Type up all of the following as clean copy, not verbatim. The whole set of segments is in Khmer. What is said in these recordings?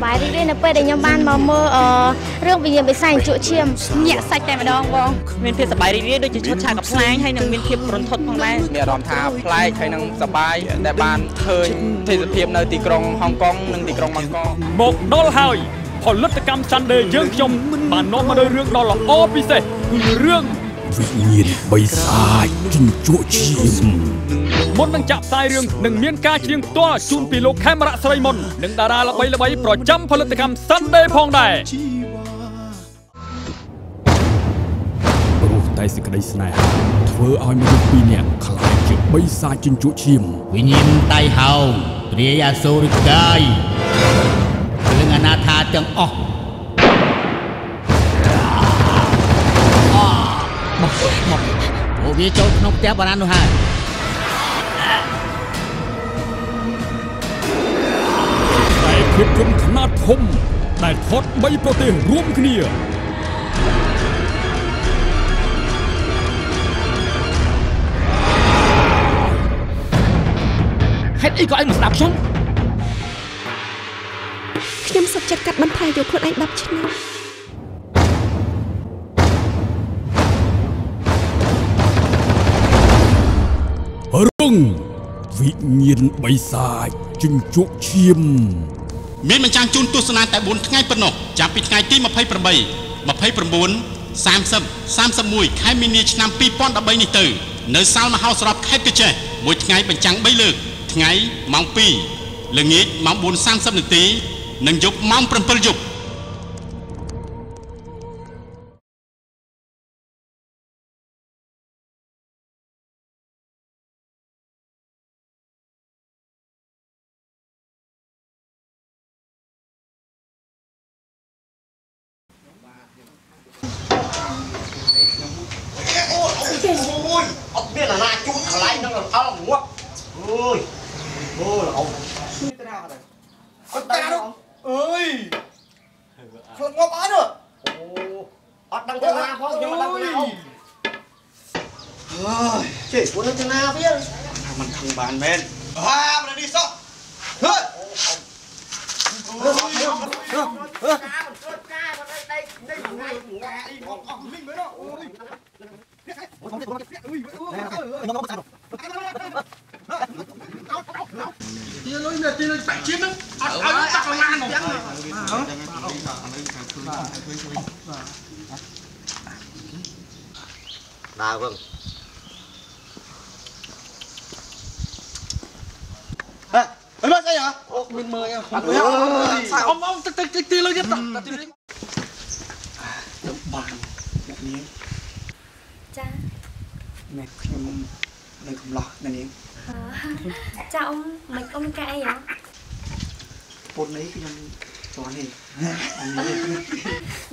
បាយរីករាយនៅពេលដែលខ្ញុំបានមកមើលរឿងវិញ្ញាណបិសាចជក់ឈាមញាក់សាច់តែម្ដងបងមានភាពសប្បាយរីករាយដូចជាឈុតឆាកកំ ខ្លាំងហើយនឹងមានភាពរន្ធត់ផងដែរមានអារម្មណ៍ថាប្លែកហើយនឹងសប្បាយដែលបានឃើញទេសភាពនៅទីក្រុងហុងកុងនិងទីក្រុងបាងកកមកដល់ហើយផលិតកម្ម Sunday យើងខ្ញុំបាននាំមកនូវរឿងដ៏ល្អពិសេសគឺរឿងវិញ្ញាណបិសាចជញ្ជក់ឈាមមុននឹងចាក់ផ្សាយរឿងនឹងមានការច្រៀងផ្ទាល់ជូនពីលោកខេមរៈស្រីមុននិងតារាល្បីៗប្រចាំផលិតកម្ម Sunday ផងដែរព្រោះតែសេចក្តីស្នេហាធ្វើឲ្យមនុស្សពីរនាក់ខ្លាចជាបិសាចជញ្ជក់ឈាមវិញ្ញាណតៃហោងព្រាយអសូរិកាយរឿងអនាថាទាំងអស់មកវាចូលក្នុងផ្ទះបារាណនោះហើយតែភាពយន្តខ្នាតធំដែលថត3ប្រទេសរួមគ្នាហេតុអីក៏ឯងមិនស្ដាប់ខ្ញុំសុខចិត្តកាត់បន្ថយយកខ្លួនឯង10ឆ្នាំរឿងវិញ្ញាណបិសាចជញ្ជក់ឈាមមានបញ្ចាំងជូនទស្សនាតែ4ថ្ងៃប៉ុណ្ណោះចាប់ពីថ្ងៃទី28 29 30 31ខែមីនាឆ្នាំ2013នេះទៅនៅសាលមហោស្រពខេត្តកញ្ចេះមួយថ្ងៃបញ្ចាំង3លើកថ្ងៃម៉ោង2ល្ងាចម៉ោង 4:30 នាទីនិងយប់ម៉ោង 7 យប់អត់មានអាណាជួនកន្លែងនឹងអល់ងាប់អើយអូល្អអត់តានោះអើយខ្លួនងាប់អត់អូអត់ដឹងទៅណាផងខ្ញុំមិនដឹងទៅណាអើយជិះពួកនឹងទៅណាវាមិនខឹងបានមែនហាប្រនេះសោះហឺទីលុយនេះទីលុយបាក់ជិមហ្នឹងអត់ឲ្យតាក់ឡានហ្នឹងដើរវឹងហេអីមកស្អីហ៎អូមានមើលអត់អមទឹកទីលុយទៀតទីលុយបានអ្នកនាងចាម៉ែខ្ញុំនៅកំឡោះអ្នកនាងចាអ៊ំមិនអ៊ំកាអីហ៎ពុននេះខ្ញុំស្គាល់នេះ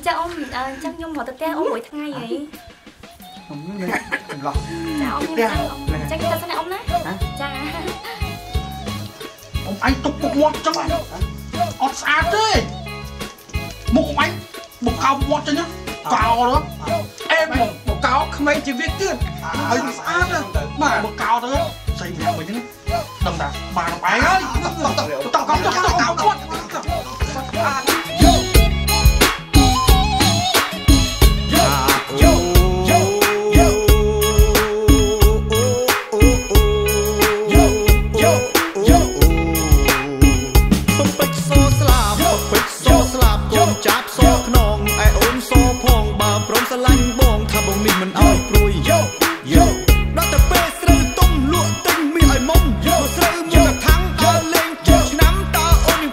ចាអ៊ំចាំខ្ញុំមកទៅផ្ទះអ៊ំមួយថ្ងៃហីខ្ញុំនៅកំឡោះចាអ៊ំចាខ្ញុំទៅស្នាក់អ៊ំណាចាអ៊ំអញទុកពុកមាត់ចឹងអត់ស្អាតទេមុខអញបុកកោមាត់ចឹងកោទៅអេបុកកោក្មេងជីវិតទៀតហើយស្អាតណាស់បាទបុកកោទៅស្អីម្នាក់វិញហ្នឹងដឹងថាបានបែងហើយតកកោមាត់ស្អាតស្រូវមួយថាំងដើរលេង ឆ្នាំតើអូន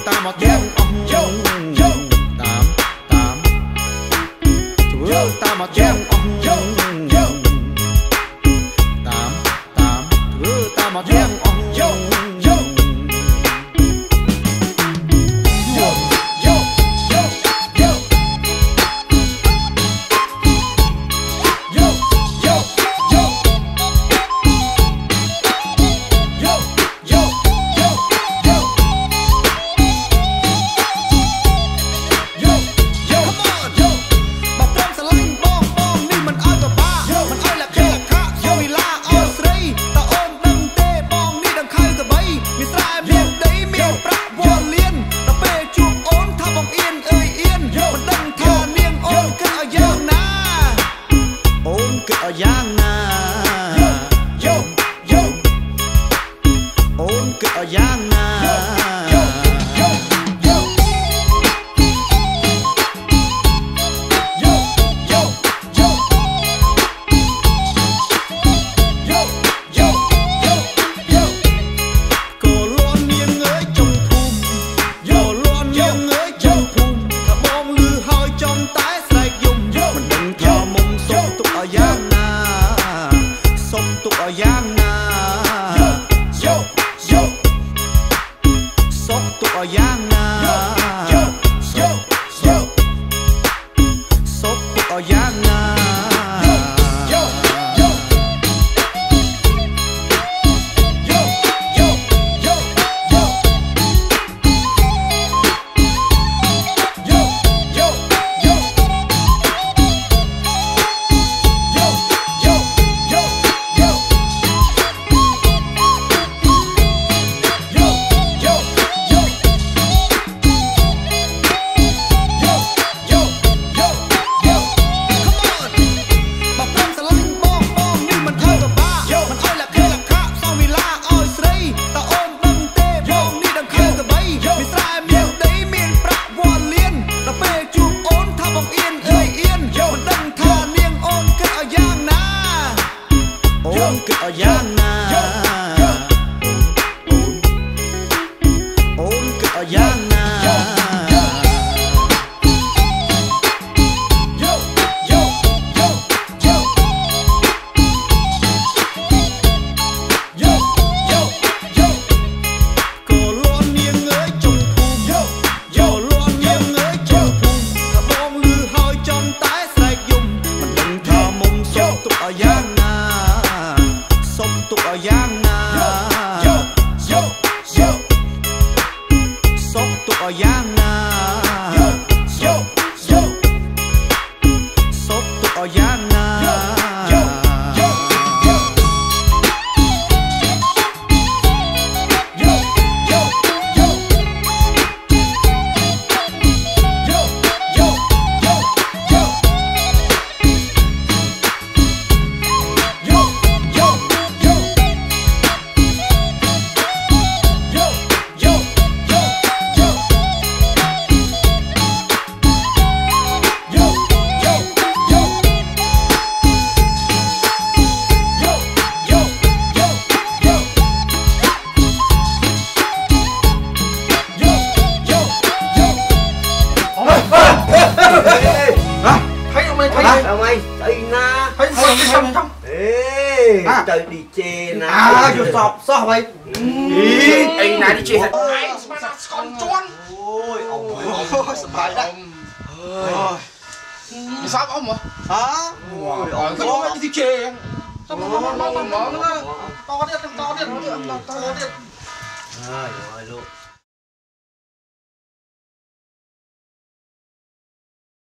តាមមកទាំងអស់តាមធ្វើតាមមកទាំងអស់តាមធ្វើតាមមកទាំងអស់ទៅ DJ ណាយកសពសោះហើយអីណា DJ ហ្នឹងឯងស្មានថាស្កន់ជន់អូយអូយសប្បាយដែរអូយសោះអ៊ំហ៎អូយខ្ញុំមក DJ សោះមកណាតទៀតហើយអូយលោក